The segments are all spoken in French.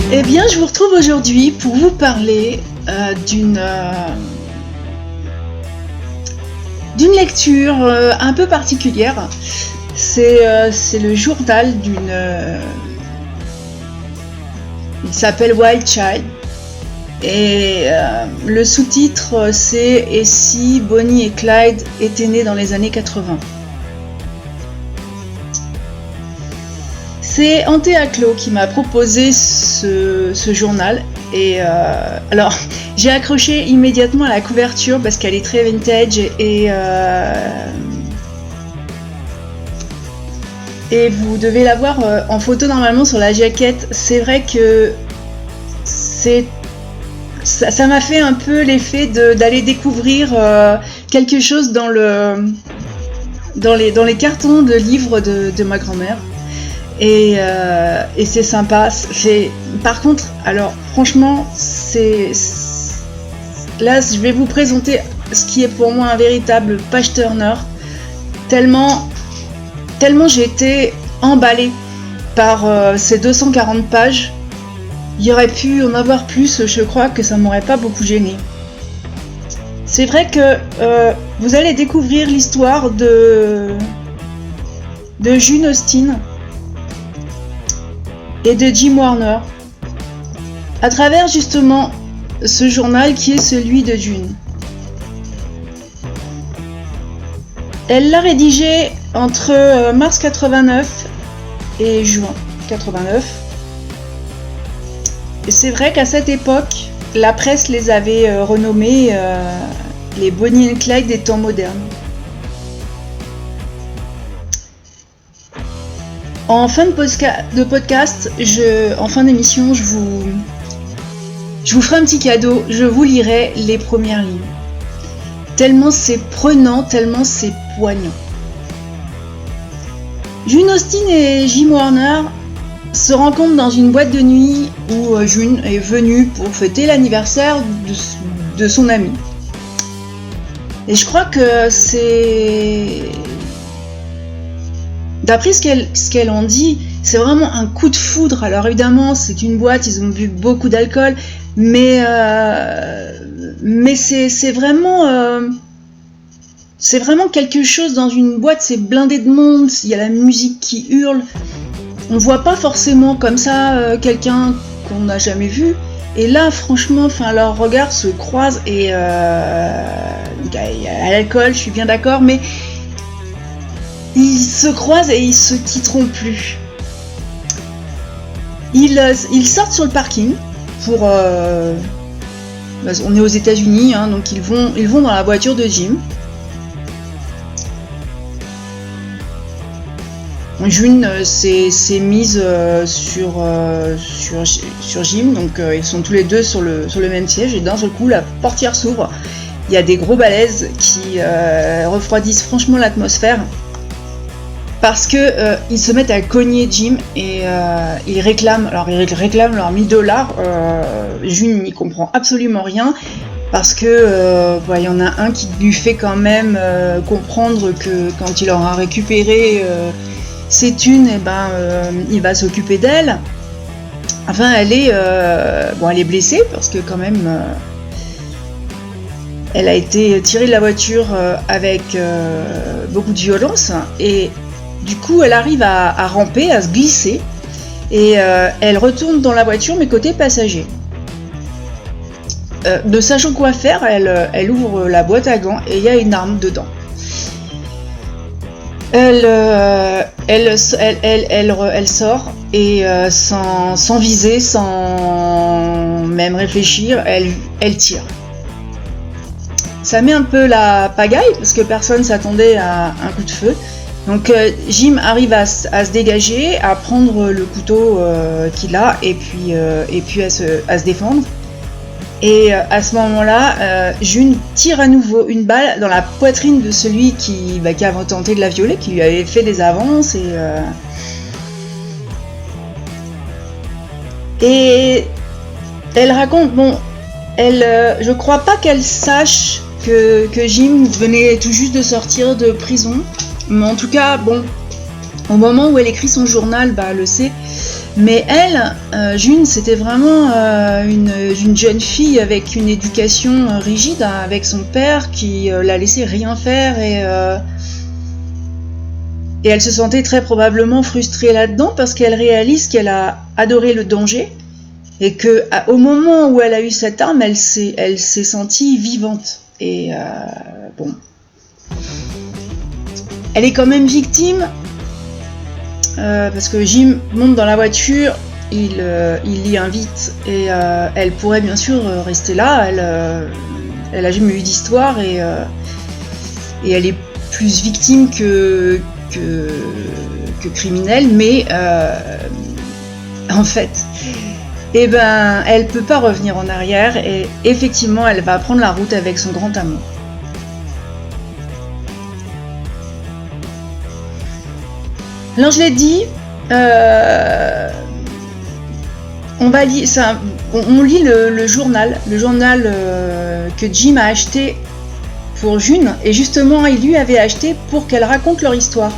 Eh bien, je vous retrouve aujourd'hui pour vous parler d'une lecture un peu particulière. C'est le journal d'une... il s'appelle Wild Child. Et le sous-titre, c'est « Et si Bonnie et Clyde étaient nés dans les années 80 ». C'est Ante Aklo qui m'a proposé ce journal. Et alors, j'ai accroché immédiatement à la couverture parce qu'elle est très vintage et vous devez la voir en photo normalement sur la jaquette. C'est vrai que ça m'a fait un peu l'effet d'aller découvrir quelque chose dans les cartons de livres de ma grand-mère. Et c'est sympa. Par contre, alors franchement, là, je vais vous présenter ce qui est pour moi un véritable page turner. Tellement j'ai été emballée par ces 240 pages. Il y aurait pu en avoir plus, je crois que ça m'aurait pas beaucoup gêné. C'est vrai que vous allez découvrir l'histoire de June Austen et de Jim Warner à travers justement ce journal qui est celui de June. Elle l'a rédigé entre mars 89 et juin 89. Et c'est vrai qu'à cette époque, la presse les avait renommés les Bonnie and Clyde des temps modernes. En fin de podcast, en fin d'émission, je vous ferai un petit cadeau, je vous lirai les premières lignes. Tellement c'est prenant, tellement c'est poignant. June Austen et Jim Warner se rencontrent dans une boîte de nuit où June est venue pour fêter l'anniversaire de son ami. Et je crois que c'est... D'après ce qu'elle en dit, c'est vraiment un coup de foudre. Alors évidemment, c'est une boîte, ils ont bu beaucoup d'alcool, mais c'est vraiment quelque chose dans une boîte. C'est blindé de monde, il y a la musique qui hurle. On voit pas forcément comme ça quelqu'un qu'on n'a jamais vu. Et là, franchement, leurs regards se croisent et donc, il y a l'alcool, je suis bien d'accord, mais ils se croisent et ils se quitteront plus. Ils sortent sur le parking pour... on est aux États-Unis, hein, donc ils vont dans la voiture de Jim. June s'est mise sur Jim, donc ils sont tous les deux sur le même siège et d'un seul coup la portière s'ouvre. Il y a des gros balaises qui refroidissent franchement l'atmosphère. Parce que ils se mettent à cogner Jim et ils réclament leurs $1000. June n'y comprend absolument rien parce que il y en a un qui lui fait quand même comprendre que quand il aura récupéré ses thunes, il va s'occuper d'elle. Enfin, elle est blessée parce que quand même elle a été tirée de la voiture avec beaucoup de violence et du coup, elle arrive à ramper, à se glisser, et elle retourne dans la voiture, mais côté passager. Ne sachant quoi faire, elle ouvre la boîte à gants et il y a une arme dedans. Elle sort et sans viser, sans même réfléchir, elle tire. Ça met un peu la pagaille parce que personne s'attendait à un coup de feu. Donc Jim arrive à se dégager, à prendre le couteau qu'il a et puis à se défendre. Et à ce moment-là, June tire à nouveau une balle dans la poitrine de celui qui avait tenté de la violer, qui lui avait fait des avances. Et elle raconte, je crois pas qu'elle sache que Jim venait tout juste de sortir de prison. Mais en tout cas, au moment où elle écrit son journal, elle le sait. Mais elle, June, c'était vraiment une jeune fille avec une éducation rigide, hein, avec son père qui la laissait rien faire et elle se sentait très probablement frustrée là-dedans parce qu'elle réalise qu'elle a adoré le danger et que au moment où elle a eu cette arme, elle s'est sentie vivante. Et bon, elle est quand même victime parce que Jim monte dans la voiture, il l'y invite et elle pourrait bien sûr rester là. Elle a jamais eu d'histoire et elle est plus victime que criminelle, mais en fait, elle peut pas revenir en arrière et effectivement, elle va prendre la route avec son grand amour. Alors je l'ai dit, on lit le journal que Jim a acheté pour June, et justement il lui avait acheté pour qu'elle raconte leur histoire.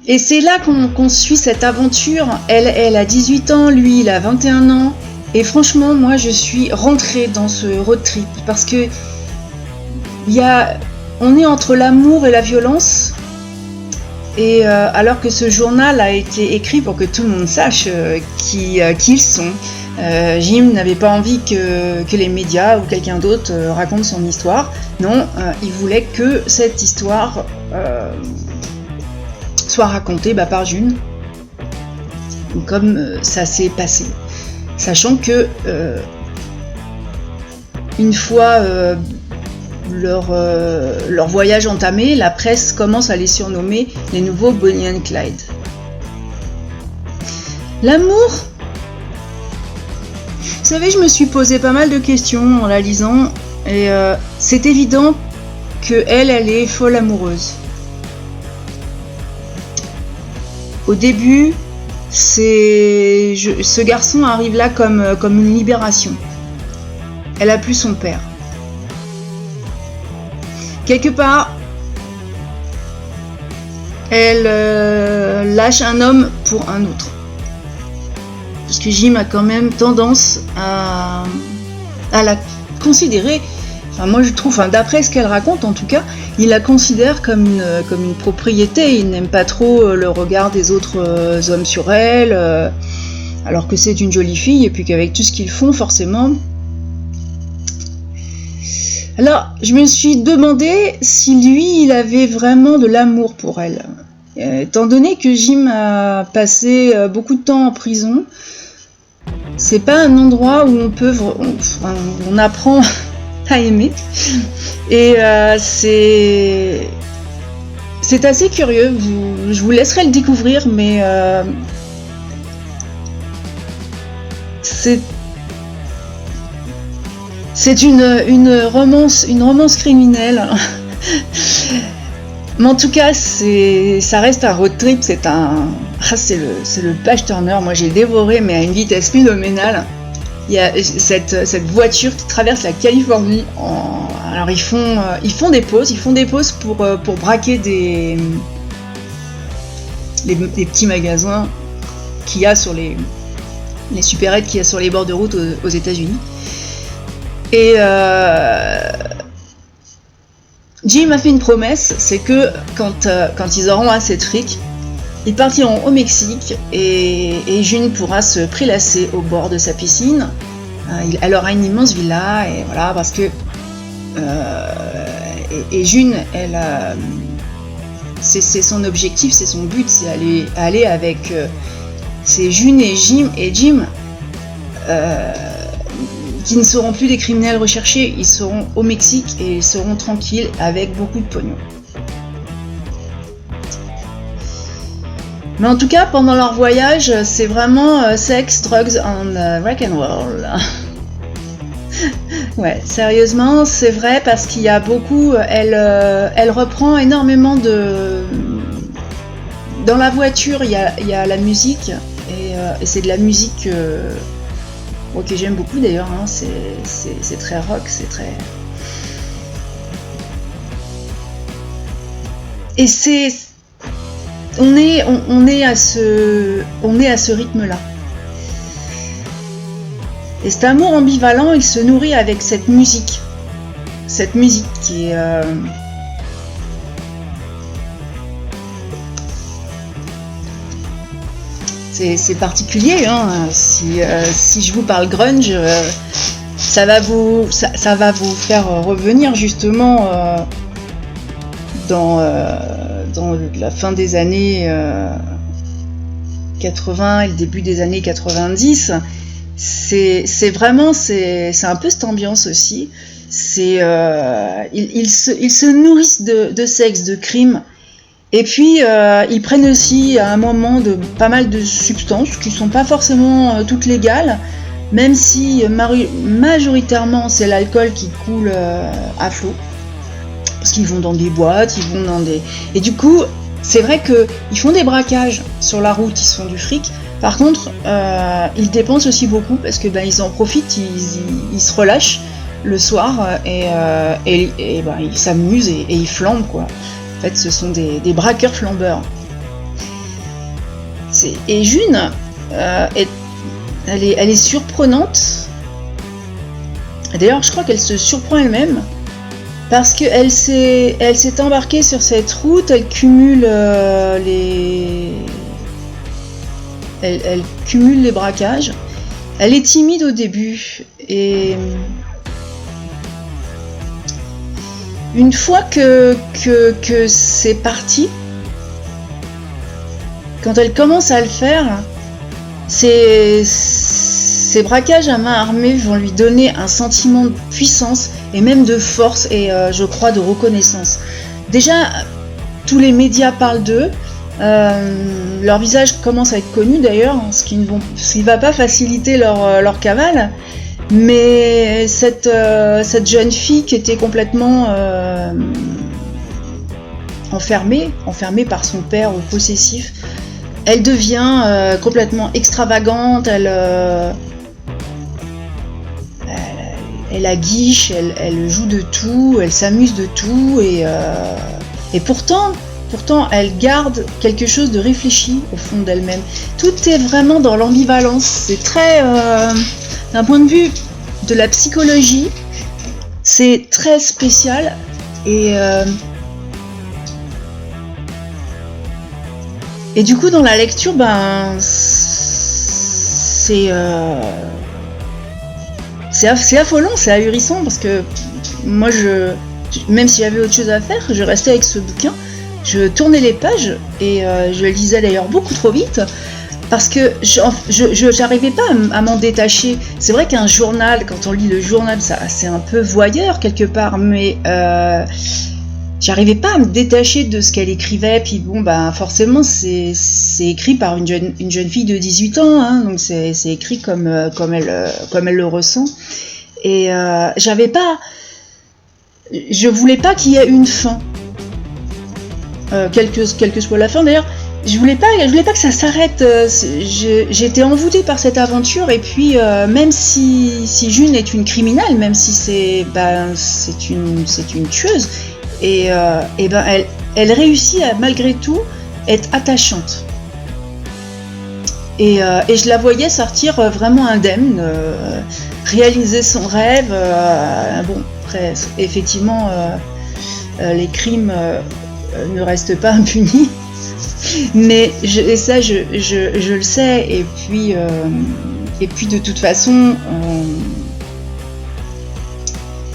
Et c'est là qu'on suit cette aventure. Elle a 18 ans, lui il a 21 ans, et franchement moi je suis rentrée dans ce road trip parce que on est entre l'amour et la violence, et alors que ce journal a été écrit pour que tout le monde sache qui ils sont. Jim n'avait pas envie que les médias ou quelqu'un d'autre raconte son histoire. Non, il voulait que cette histoire soit racontée par June, comme ça s'est passé. Sachant que une fois leur voyage entamé, la presse commence à les surnommer les nouveaux Bonnie and Clyde. L'amour, vous savez, je me suis posé pas mal de questions en la lisant, et c'est évident qu'elle est folle amoureuse. Au début, ce garçon arrive là comme une libération. Elle a plus son père. Quelque part, elle lâche un homme pour un autre. Parce que Jim a quand même tendance à la considérer, moi je trouve, d'après ce qu'elle raconte en tout cas, il la considère comme une propriété. Il n'aime pas trop le regard des autres hommes sur elle, alors que c'est une jolie fille, et puis qu'avec tout ce qu'ils font, forcément. Alors, je me suis demandé si lui, il avait vraiment de l'amour pour elle. Étant donné que Jim a passé beaucoup de temps en prison, c'est pas un endroit où on apprend à aimer. Et c'est assez curieux. Je vous laisserai le découvrir, mais c'est une romance criminelle. Mais en tout cas, ça reste un road trip. C'est le page turner. Moi, j'ai dévoré, mais à une vitesse phénoménale. Il y a cette voiture qui traverse la Californie. Alors ils font des pauses pour braquer des petits magasins qu'il y a sur les supérettes qu'il y a sur les bords de route aux États-Unis. Et Jim a fait une promesse, c'est que quand ils auront assez de fric, ils partiront au Mexique et June pourra se prélasser au bord de sa piscine. Elle aura une immense villa, et voilà, parce que et June, c'est son objectif, c'est son but, c'est aller avec c'est June et Jim qui ne seront plus des criminels recherchés. Ils seront au Mexique et ils seront tranquilles avec beaucoup de pognon. Mais en tout cas, pendant leur voyage, c'est vraiment sex, drugs and rock'n'roll. Ouais, sérieusement, c'est vrai, parce qu'il y a beaucoup. Elle reprend énormément de. Dans la voiture, il y a la musique, et c'est de la musique que j'aime beaucoup d'ailleurs. Hein, c'est très rock, c'est très. Et on est à ce rythme-là. Et cet amour ambivalent, il se nourrit avec cette musique qui est c'est particulier, hein. Si je vous parle grunge, ça va vous faire revenir justement dans la fin des années 80 et le début des années 90. C'est un peu cette ambiance aussi. Ils se nourrissent de sexe, de crime. Et puis, ils prennent aussi à un moment pas mal de substances qui sont pas forcément toutes légales, même si majoritairement c'est l'alcool qui coule à flot. Parce qu'ils vont dans des boîtes, ils vont dans des... Et du coup, c'est vrai qu'ils font des braquages sur la route, ils se font du fric. Par contre, ils dépensent aussi beaucoup parce que ils en profitent, ils se relâchent le soir et ils s'amusent et ils flambent, quoi. En fait, ce sont des braqueurs flambeurs. Et June, elle est surprenante. D'ailleurs, je crois qu'elle se surprend elle-même parce qu'elle s'est embarquée sur cette route. Elle cumule elle cumule les braquages. Elle est timide au début et une fois que c'est parti, quand elle commence à le faire, ces braquages à main armée vont lui donner un sentiment de puissance et même de force et je crois de reconnaissance. Déjà, tous les médias parlent d'eux, leur visage commence à être connu d'ailleurs, ce qui ne va pas faciliter leur cavale. Mais cette jeune fille qui était complètement enfermée par son père possessif, elle devient complètement extravagante, elle aguiche, elle joue de tout, elle s'amuse de tout et pourtant elle garde quelque chose de réfléchi au fond d'elle-même. Tout est vraiment dans l'ambivalence, c'est très... d'un point de vue de la psychologie, c'est très spécial et du coup dans la lecture, c'est affolant, c'est ahurissant parce que moi même si j'avais autre chose à faire, je restais avec ce bouquin, je tournais les pages et je le lisais d'ailleurs beaucoup trop vite. Parce que je n'arrivais pas à m'en détacher. C'est vrai qu'un journal, quand on lit le journal, c'est un peu voyeur quelque part, mais j'arrivais pas à me détacher de ce qu'elle écrivait. Puis forcément, c'est écrit par une jeune fille de 18 ans, hein, donc c'est écrit comme elle le ressent. Et je voulais pas qu'il y ait une fin, quelle que soit la fin. D'ailleurs, je voulais pas que ça s'arrête. J'étais envoûtée par cette aventure et puis même si June est une criminelle, même si c'est une tueuse, elle réussit à malgré tout être attachante. Et je la voyais sortir vraiment indemne, réaliser son rêve. Après, effectivement, les crimes ne restent pas impunis. Mais je le sais, et puis de toute façon,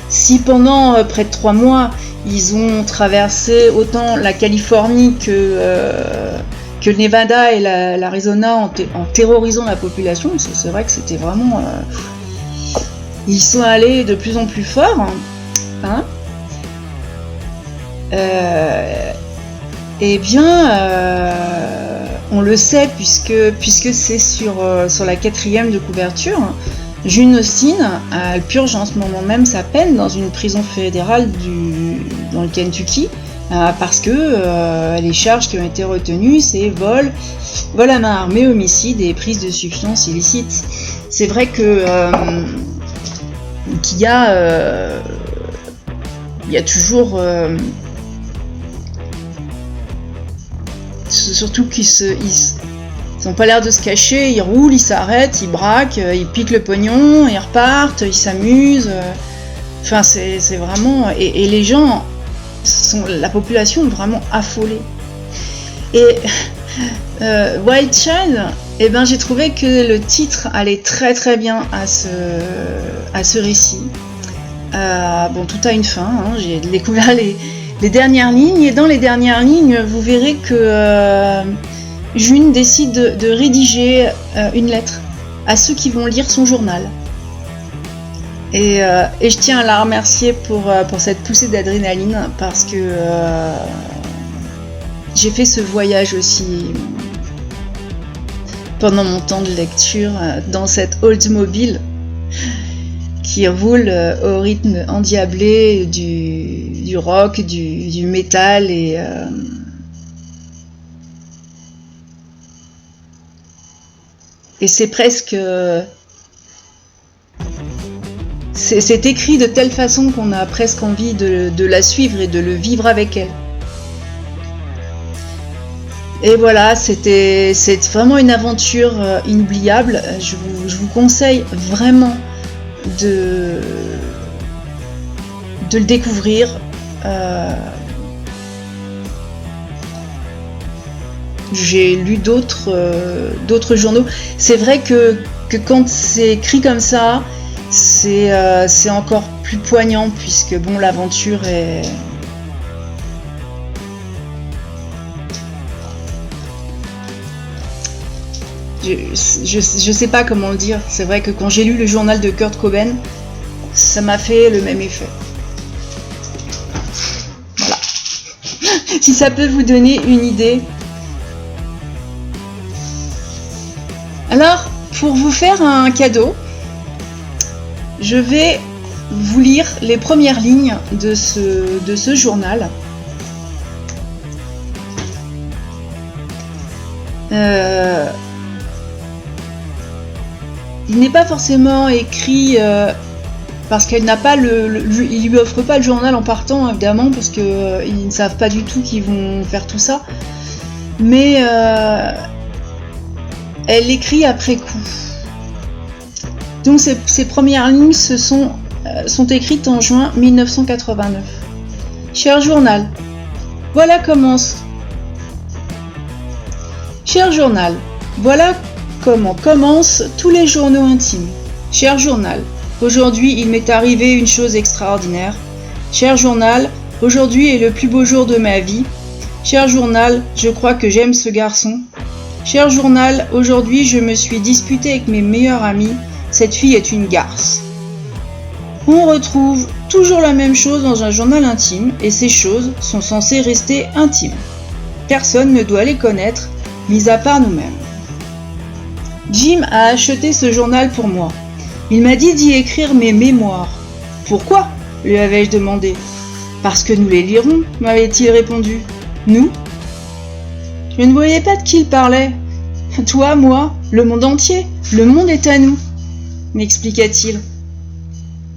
si pendant près de 3 mois, ils ont traversé autant la Californie que le Nevada et l'Arizona en terrorisant la population, c'est vrai que c'était vraiment... ils sont allés de plus en plus fort, hein. Eh bien, on le sait puisque c'est sur la 4e de couverture. June Austen, elle purge en ce moment même sa peine dans une prison fédérale dans le Kentucky, parce que les charges qui ont été retenues, c'est vol à main armée, homicide et prise de substances illicites. C'est vrai que qu'il y a toujours surtout ils ont pas l'air de se cacher, ils roulent, ils s'arrêtent, ils braquent, ils piquent le pognon, ils repartent, ils s'amusent. Enfin, c'est vraiment... Et les gens, la population est vraiment affolée. Et Wild Child, eh ben, j'ai trouvé que le titre allait très très bien à ce récit. Bon, tout a une fin, hein. J'ai découvert les dernières lignes, et dans les dernières lignes, vous verrez que June décide de rédiger une lettre à ceux qui vont lire son journal. Et je tiens à la remercier pour cette poussée d'adrénaline, parce que j'ai fait ce voyage aussi pendant mon temps de lecture dans cette Oldsmobile qui roule au rythme endiablé du rock, du métal, et c'est presque... c'est écrit de telle façon qu'on a presque envie de la suivre et de le vivre avec elle. Et voilà, c'est vraiment une aventure inoubliable. Je vous conseille vraiment de le découvrir. J'ai lu d'autres journaux. C'est vrai que quand c'est écrit comme ça, c'est encore plus poignant, puisque bon, l'aventure est... Je sais pas comment le dire. C'est vrai que quand j'ai lu le journal de Kurt Cobain, ça m'a fait le même effet. Voilà. Si ça peut vous donner une idée. Alors, pour vous faire un cadeau, je vais vous lire les premières lignes de ce journal. Il n'est pas forcément écrit parce qu'elle n'a pas il lui offre pas le journal en partant, évidemment, parce que ils ne savent pas du tout qu'ils vont faire tout ça. Mais elle l'écrit après coup. Donc ces premières lignes sont écrites en juin 1989. Cher journal, voilà commence. Cher journal, voilà comment commencent tous les journaux intimes. Cher journal, aujourd'hui il m'est arrivé une chose extraordinaire. Cher journal, aujourd'hui est le plus beau jour de ma vie. Cher journal, je crois que j'aime ce garçon. Cher journal, aujourd'hui je me suis disputé avec mes meilleurs amis. Cette fille est une garce. On retrouve toujours la même chose dans un journal intime, et ces choses sont censées rester intimes. Personne ne doit les connaître, mis à part nous-mêmes. Jim a acheté ce journal pour moi. Il m'a dit d'y écrire mes mémoires. Pourquoi ? Lui avais-je demandé. Parce que nous les lirons, m'avait-il répondu. Nous ? Je ne voyais pas de qui il parlait. Toi, moi, le monde entier. Le monde est à nous, m'expliqua-t-il.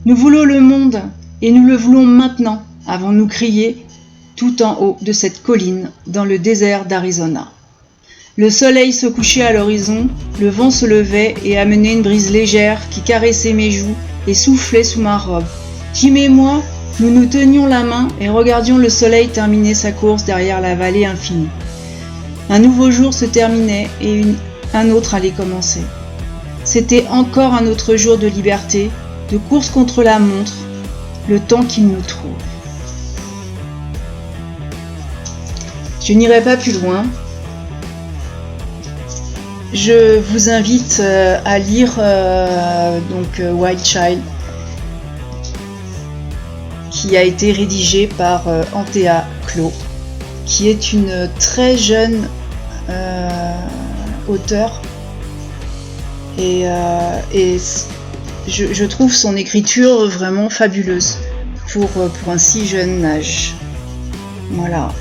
Nous voulons le monde, et nous le voulons maintenant, avons-nous crié, tout en haut de cette colline, dans le désert d'Arizona. Le soleil se couchait à l'horizon, le vent se levait et amenait une brise légère qui caressait mes joues et soufflait sous ma robe. Jim et moi, nous nous tenions la main et regardions le soleil terminer sa course derrière la vallée infinie. Un nouveau jour se terminait et un autre allait commencer. C'était encore un autre jour de liberté, de course contre la montre, le temps qu'il nous trouve. Je n'irai pas plus loin. Je vous invite à lire Wild Child, qui a été rédigé par Antea Clow, qui est une très jeune auteure, et je trouve son écriture vraiment fabuleuse pour un si jeune âge. Voilà,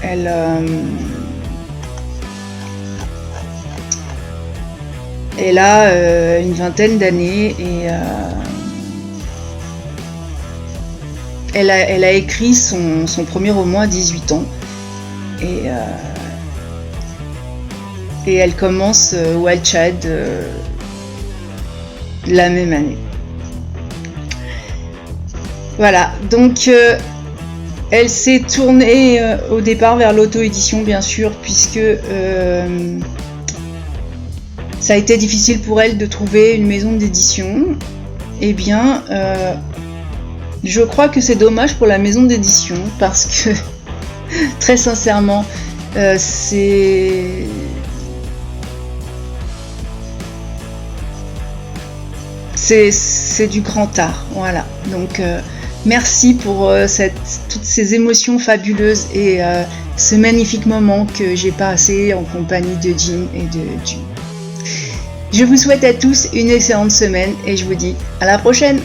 elle a une vingtaine d'années et elle a écrit son premier roman à 18 ans. Et et elle commence Wild Child la même année. Voilà, donc elle s'est tournée au départ vers l'auto-édition, bien sûr, puisque ça a été difficile pour elle de trouver une maison d'édition. Eh bien, je crois que c'est dommage pour la maison d'édition, parce que, très sincèrement, c'est du grand art, voilà. Donc merci pour toutes ces émotions fabuleuses et ce magnifique moment que j'ai passé en compagnie de Jim et de June. Je vous souhaite à tous une excellente semaine et je vous dis à la prochaine.